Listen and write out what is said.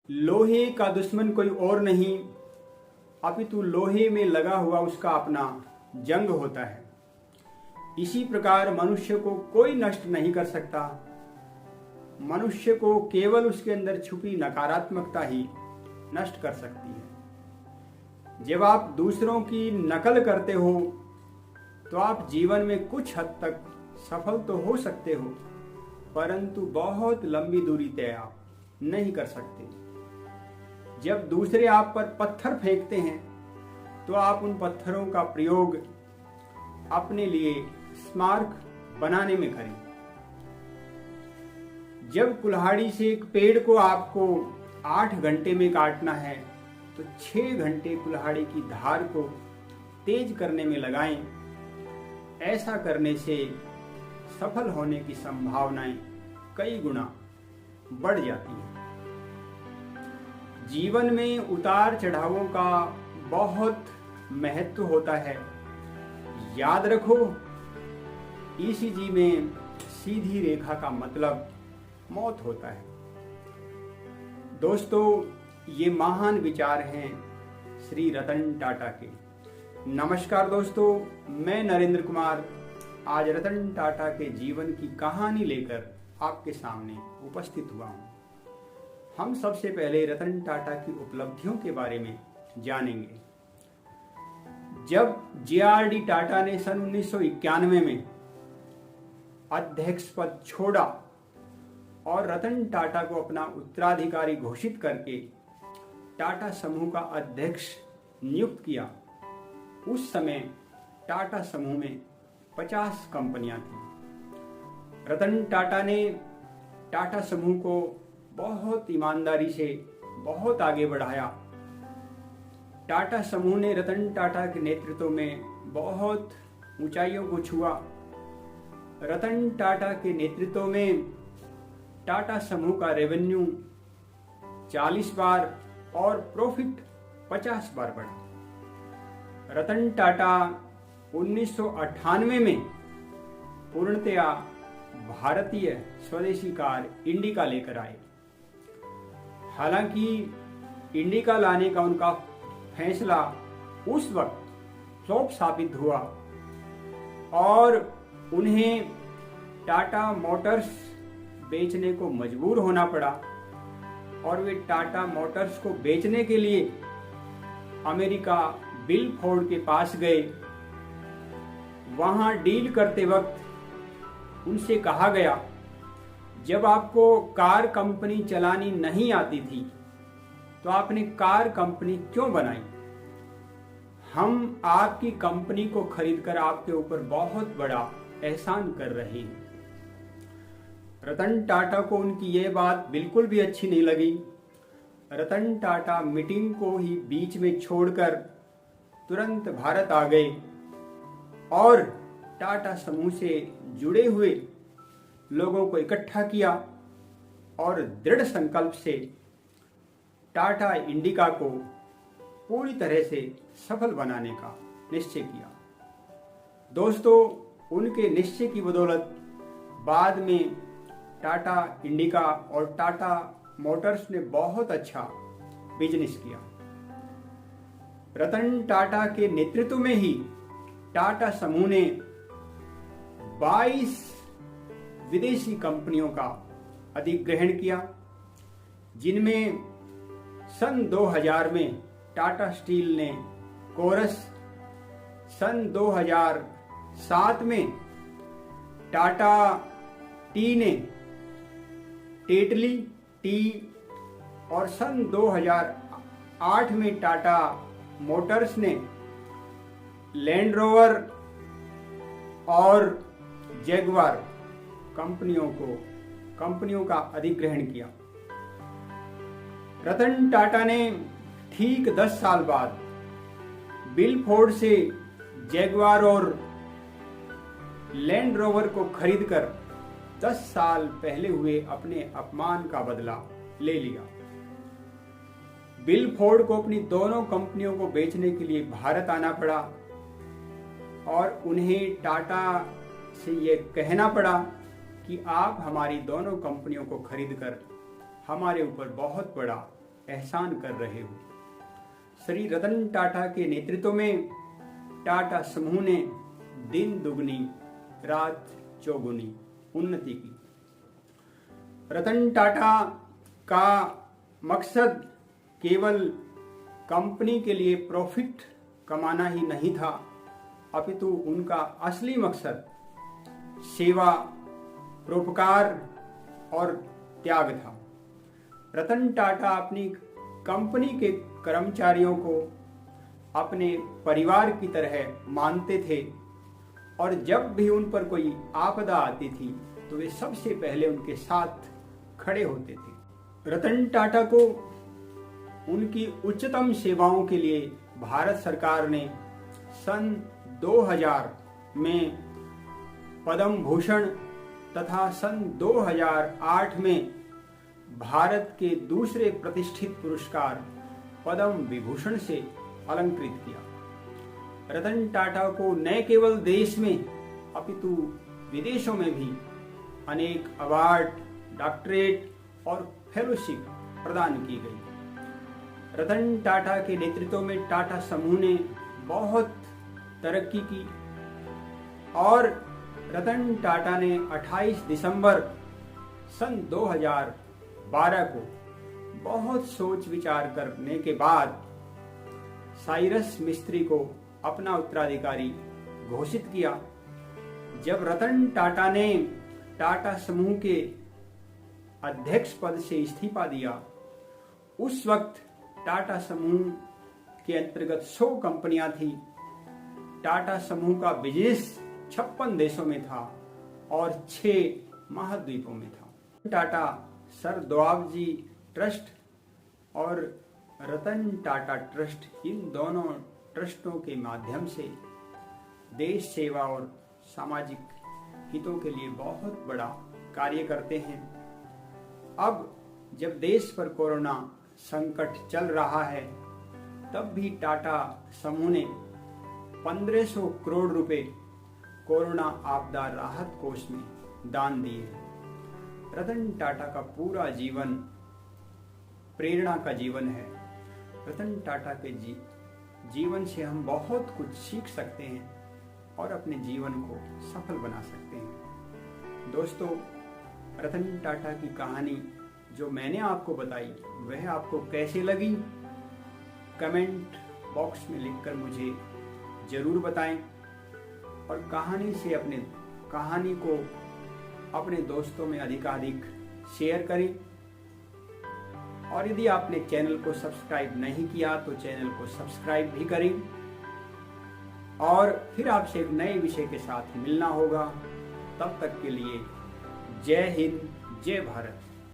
लोहे का दुश्मन कोई और नहीं अपितु लोहे में लगा हुआ उसका अपना जंग होता है। इसी प्रकार मनुष्य को कोई नष्ट नहीं कर सकता। मनुष्य को केवल उसके अंदर छुपी नकारात्मकता ही नष्ट कर सकती है। जब आप दूसरों की नकल करते हो तो आप जीवन में कुछ हद तक सफल तो हो सकते हो, परंतु बहुत लंबी दूरी तय आप नहीं कर सकते। जब दूसरे आप पर पत्थर फेंकते हैं तो आप उन पत्थरों का प्रयोग अपने लिए स्मारक बनाने में करें। जब कुल्हाड़ी से एक पेड़ को आपको 8 घंटे में काटना है तो 6 घंटे कुल्हाड़ी की धार को तेज करने में लगाएं। ऐसा करने से सफल होने की संभावनाएं कई गुना बढ़ जाती हैं। जीवन में उतार चढ़ावों का बहुत महत्व होता है। याद रखो, ईसीजी में सीधी रेखा का मतलब मौत होता है। दोस्तों, ये महान विचार हैं श्री रतन टाटा के। नमस्कार दोस्तों, मैं नरेंद्र कुमार आज रतन टाटा के जीवन की कहानी लेकर आपके सामने उपस्थित हुआ हूँ। हम सबसे पहले रतन टाटा की उपलब्धियों के बारे में जानेंगे। जब जे.आर.डी. टाटा ने सन 1991 में अध्यक्ष पद छोड़ा और रतन टाटा को अपना उत्तराधिकारी घोषित करके टाटा समूह का अध्यक्ष नियुक्त किया, उस समय टाटा समूह में 50 कंपनियां थी। रतन टाटा ने टाटा समूह को बहुत ईमानदारी से बहुत आगे बढ़ाया। टाटा समूह ने रतन टाटा के नेतृत्व में बहुत ऊंचाइयों को छुआ। रतन टाटा के नेतृत्व में टाटा समूह का रेवेन्यू 40 बार और प्रॉफिट 50 बार बढ़ा। रतन टाटा 1998 में पूर्णतया भारतीय स्वदेशी कार इंडिका लेकर आए। हालांकि इंडिका लाने का उनका फैसला उस वक्त फ्लॉप साबित हुआ और उन्हें टाटा मोटर्स बेचने को मजबूर होना पड़ा और वे टाटा मोटर्स को बेचने के लिए अमेरिका बिल फोर्ड के पास गए। वहां डील करते वक्त उनसे कहा गया, जब आपको कार कंपनी चलानी नहीं आती थी तो आपने कार कंपनी क्यों बनाई? हम आपकी कंपनी को खरीदकर आपके ऊपर बहुत बड़ा एहसान कर रहे हैं। रतन टाटा को उनकी यह बात बिल्कुल भी अच्छी नहीं लगी। रतन टाटा मीटिंग को ही बीच में छोड़कर तुरंत भारत आ गए और टाटा समूह से जुड़े हुए लोगों को इकट्ठा किया और दृढ़ संकल्प से टाटा इंडिका को पूरी तरह से सफल बनाने का निश्चय किया। दोस्तों, उनके निश्चय की बदौलत बाद में टाटा इंडिका और टाटा मोटर्स ने बहुत अच्छा बिजनेस किया। रतन टाटा के नेतृत्व में ही टाटा समूह ने 22 विदेशी कंपनियों का अधिग्रहण किया, जिनमें सन 2000 में टाटा स्टील ने कोरस, सन 2007 में टाटा टी ने टेटली टी और सन 2008 में टाटा मोटर्स ने लैंड रोवर और जैगवार कंपनियों का अधिग्रहण किया। रतन टाटा ने ठीक 10 साल बाद बिल फोर्ड से जैगवार और लैंड रोवर को खरीदकर 10 साल पहले हुए अपने अपमान का बदला ले लिया। बिल फोर्ड को अपनी दोनों कंपनियों को बेचने के लिए भारत आना पड़ा और उन्हें टाटा से ये कहना पड़ा कि आप हमारी दोनों कंपनियों को खरीदकर हमारे ऊपर बहुत बड़ा एहसान कर रहे हो। श्री रतन टाटा के नेतृत्व में टाटा समूह ने दिन दुगनी रात चौगुनी उन्नति की। रतन टाटा का मकसद केवल कंपनी के लिए प्रॉफिट कमाना ही नहीं था, अपितु उनका असली मकसद सेवा, परोपकार और त्याग था। रतन टाटा अपनी कंपनी के कर्मचारियों को अपने परिवार की तरह मानते थे और जब भी उन पर कोई आपदा आती थी तो वे सबसे पहले उनके साथ खड़े होते थे। रतन टाटा को उनकी उच्चतम सेवाओं के लिए भारत सरकार ने सन 2000 में पद्म भूषण तथा सन 2008 में भारत के दूसरे प्रतिष्ठित पुरस्कार पद्म विभूषण से अलंकृत किया। रतन टाटा को न केवल देश में अपितु विदेशों में भी अनेक अवार्ड, डॉक्टरेट और फेलोशिप प्रदान की गई। रतन टाटा के नेतृत्व में टाटा समूह ने बहुत तरक्की की और रतन टाटा ने 28 दिसंबर सन 2012 को बहुत सोच विचार करने के बाद साइरस मिस्त्री को अपना उत्तराधिकारी घोषित किया। जब रतन टाटा ने टाटा समूह के अध्यक्ष पद से इस्तीफा दिया, उस वक्त टाटा समूह के अंतर्गत 100 कंपनियां थी। टाटा समूह का बिजनेस 56 देशों में था और 6 महाद्वीपों में था। टाटा सर दोआबजी ट्रस्ट और रतन टाटा ट्रस्ट, इन दोनों ट्रस्टों के माध्यम से देश सेवा और सामाजिक हितों के लिए बहुत बड़ा कार्य करते हैं। अब जब देश पर कोरोना संकट चल रहा है, तब भी टाटा समूह ने 1500 करोड़ रुपए कोरोना आपदा राहत कोष में दान दिए। रतन टाटा का पूरा जीवन प्रेरणा का जीवन है। रतन टाटा के जीवन से हम बहुत कुछ सीख सकते हैं और अपने जीवन को सफल बना सकते हैं। दोस्तों, रतन टाटा की कहानी जो मैंने आपको बताई वह आपको कैसी लगी, कमेंट बॉक्स में लिखकर मुझे जरूर बताएं और कहानी को अपने दोस्तों में अधिकाधिक शेयर करें। और यदि आपने चैनल को सब्सक्राइब नहीं किया तो चैनल को सब्सक्राइब भी करें। और फिर आपसे एक नए विषय के साथ मिलना होगा। तब तक के लिए जय हिंद, जय भारत।